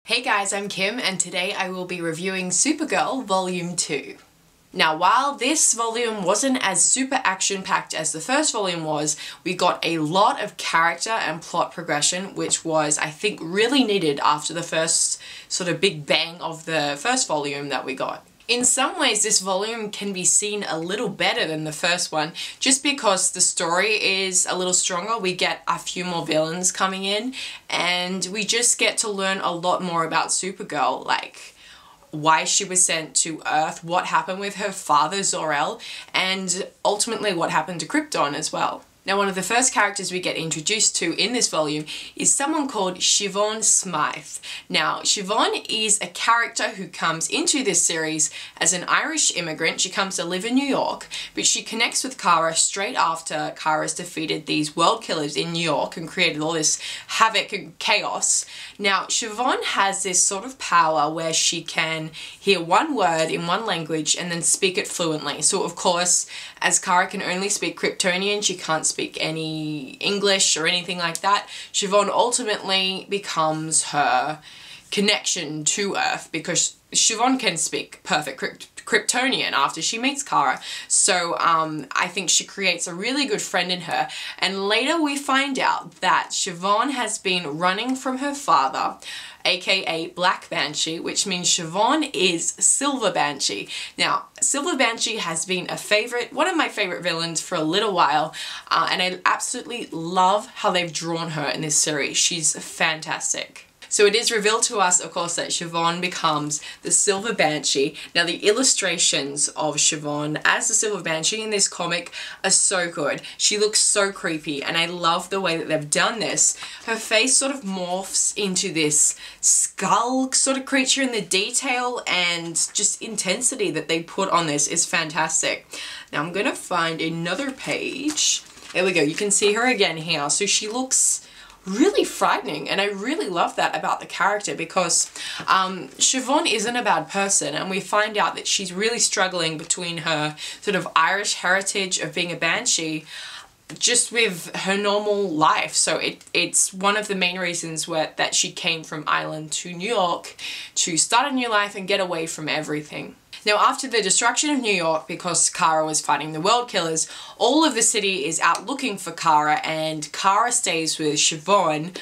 Hey guys, I'm Kim and today I will be reviewing Supergirl Volume 2. Now while this volume wasn't as super action-packed as the first volume was, we got a lot of character and plot progression, which was, I think, really needed after the first sort of big bang of the first volume that we got. In some ways, this volume can be seen a little better than the first one, just because the story is a little stronger. We get a few more villains coming in, and we just get to learn a lot more about Supergirl, like why she was sent to Earth, what happened with her father Zor-El, and ultimately what happened to Krypton as well. Now, one of the first characters we get introduced to in this volume is someone called Siobhan Smythe. Now, Siobhan is a character who comes into this series as an Irish immigrant. She comes to live in New York, but she connects with Kara straight after Kara's defeated these world killers in New York and created all this havoc and chaos. Now, Siobhan has this sort of power where she can hear one word in one language and then speak it fluently. So, of course, as Kara can only speak Kryptonian, she can't speak any English or anything like that. Siobhan ultimately becomes her connection to Earth because Siobhan can speak perfect Kryptonian after she meets Kara. So I think she creates a really good friend in her. And later we find out that Siobhan has been running from her father, aka Black Banshee, which means Siobhan is Silver Banshee. Now, Silver Banshee has been one of my favorite villains for a little while, and I absolutely love how they've drawn her in this series. She's fantastic. So it is revealed to us, of course, that Siobhan becomes the Silver Banshee. Now, the illustrations of Siobhan as the Silver Banshee in this comic are so good. She looks so creepy, and I love the way that they've done this. Her face sort of morphs into this skull sort of creature, and the detail and just intensity that they put on this is fantastic. Now, I'm gonna find another page. There we go. You can see her again here. So she looks really frightening, and I really love that about the character because Siobhan isn't a bad person, and we find out that she's really struggling between her sort of Irish heritage of being a banshee just with her normal life. So it's one of the main reasons that she came from Ireland to New York to start a new life and get away from everything. Now, after the destruction of New York, because Kara was fighting the world killers, all of the city is out looking for Kara, and Kara stays with Siobhan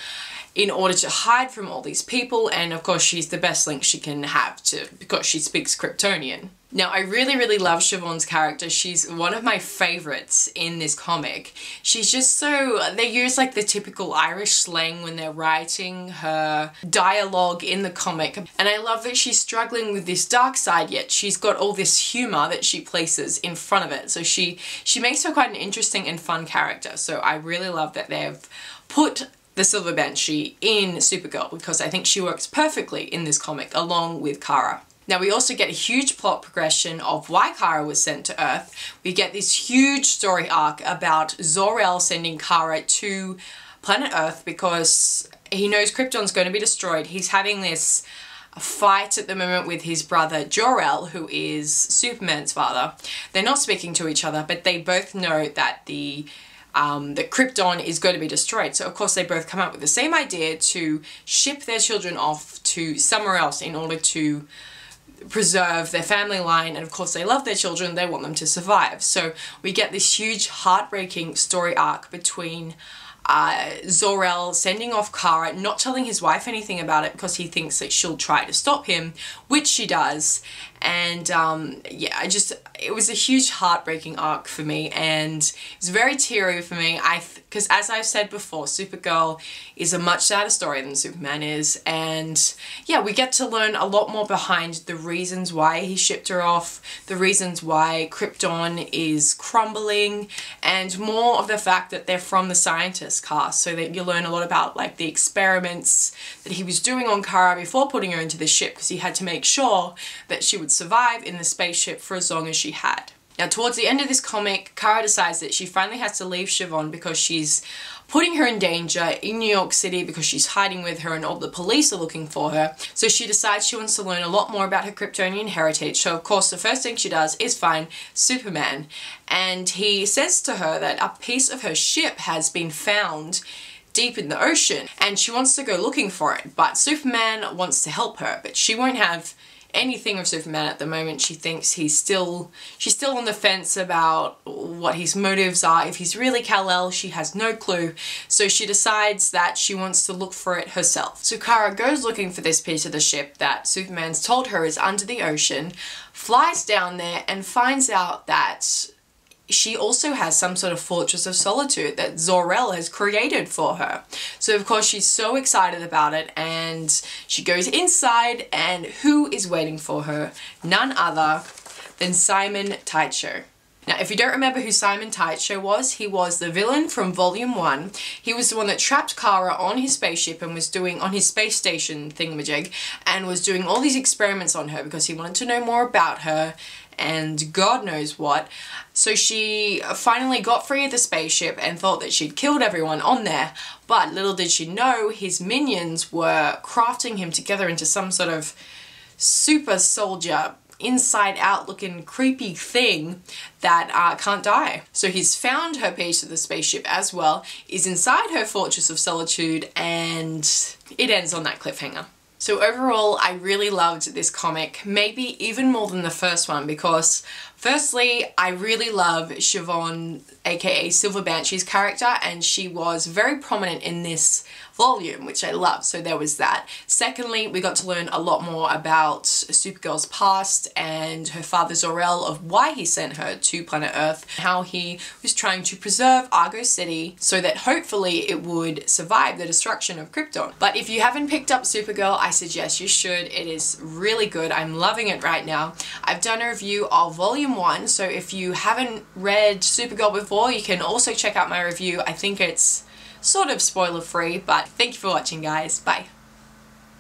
in order to hide from all these people, and of course she's the best link she can have because she speaks Kryptonian. Now, I really, really love Siobhan's character. She's one of my favorites in this comic. She's just they use like the typical Irish slang when they're writing her dialogue in the comic. And I love that she's struggling with this dark side, yet she's got all this humor that she places in front of it. So she makes her quite an interesting and fun character. So I really love that they've put the Silver Banshee in Supergirl because I think she works perfectly in this comic along with Kara. Now, we also get a huge plot progression of why Kara was sent to Earth. We get this huge story arc about Zor-El sending Kara to planet Earth because he knows Krypton's going to be destroyed. He's having this fight at the moment with his brother Jor-El, who is Superman's father. They're not speaking to each other, but they both know that that Krypton is going to be destroyed. So of course they both come up with the same idea to ship their children off to somewhere else in order to preserve their family line, and of course they love their children, they want them to survive. So we get this huge heartbreaking story arc between Zor-El sending off Kara, not telling his wife anything about it because he thinks that she'll try to stop him, which she does. And yeah, it was a huge heartbreaking arc for me, and it was very teary for me. Because as I've said before, Supergirl is a much sadder story than Superman is, and yeah, we get to learn a lot more behind the reasons why he shipped her off, the reasons why Krypton is crumbling, and more of the fact that they're from the scientist cast, so that you learn a lot about like the experiments that he was doing on Kara before putting her into the ship, because he had to make sure that she would survive in the spaceship for as long as she had. Now, towards the end of this comic, Kara decides that she finally has to leave Siobhan because she's putting her in danger in New York City because she's hiding with her and all the police are looking for her. So she decides she wants to learn a lot more about her Kryptonian heritage. So of course the first thing she does is find Superman, and he says to her that a piece of her ship has been found deep in the ocean and she wants to go looking for it, but Superman wants to help her, but she won't have anything of Superman at the moment. She thinks she's still on the fence about what his motives are. If he's really Kal-El, she has no clue. So she decides that she wants to look for it herself. So Kara goes looking for this piece of the ship that Superman's told her is under the ocean, flies down there and finds out that she also has some sort of Fortress of Solitude that Zor-El has created for her. So of course she's so excited about it and she goes inside, and who is waiting for her? None other than Simon Teicho. Now, if you don't remember who Simon Teicho was, he was the villain from Volume 1. He was the one that trapped Kara on his spaceship and was doing, on his space station thingamajig, and was doing all these experiments on her because he wanted to know more about her and God knows what. So she finally got free of the spaceship and thought that she'd killed everyone on there, but little did she know his minions were crafting him together into some sort of super soldier, inside out looking creepy thing that can't die. So he's found her piece of the spaceship as well, is inside her Fortress of Solitude, and it ends on that cliffhanger. So overall, I really loved this comic, maybe even more than the first one, because firstly, I really love Siobhan, aka Silver Banshee's character, and she was very prominent in this volume, which I love, so there was that. Secondly, we got to learn a lot more about Supergirl's past and her father Zor-El, of why he sent her to planet Earth, how he was trying to preserve Argo City so that hopefully it would survive the destruction of Krypton. But if you haven't picked up Supergirl, I suggest you should. It is really good. I'm loving it right now. I've done a review of Volume 1, so if you haven't read Supergirl before, you can also check out my review. I think it's sort of spoiler free, but thank you for watching, guys. Bye.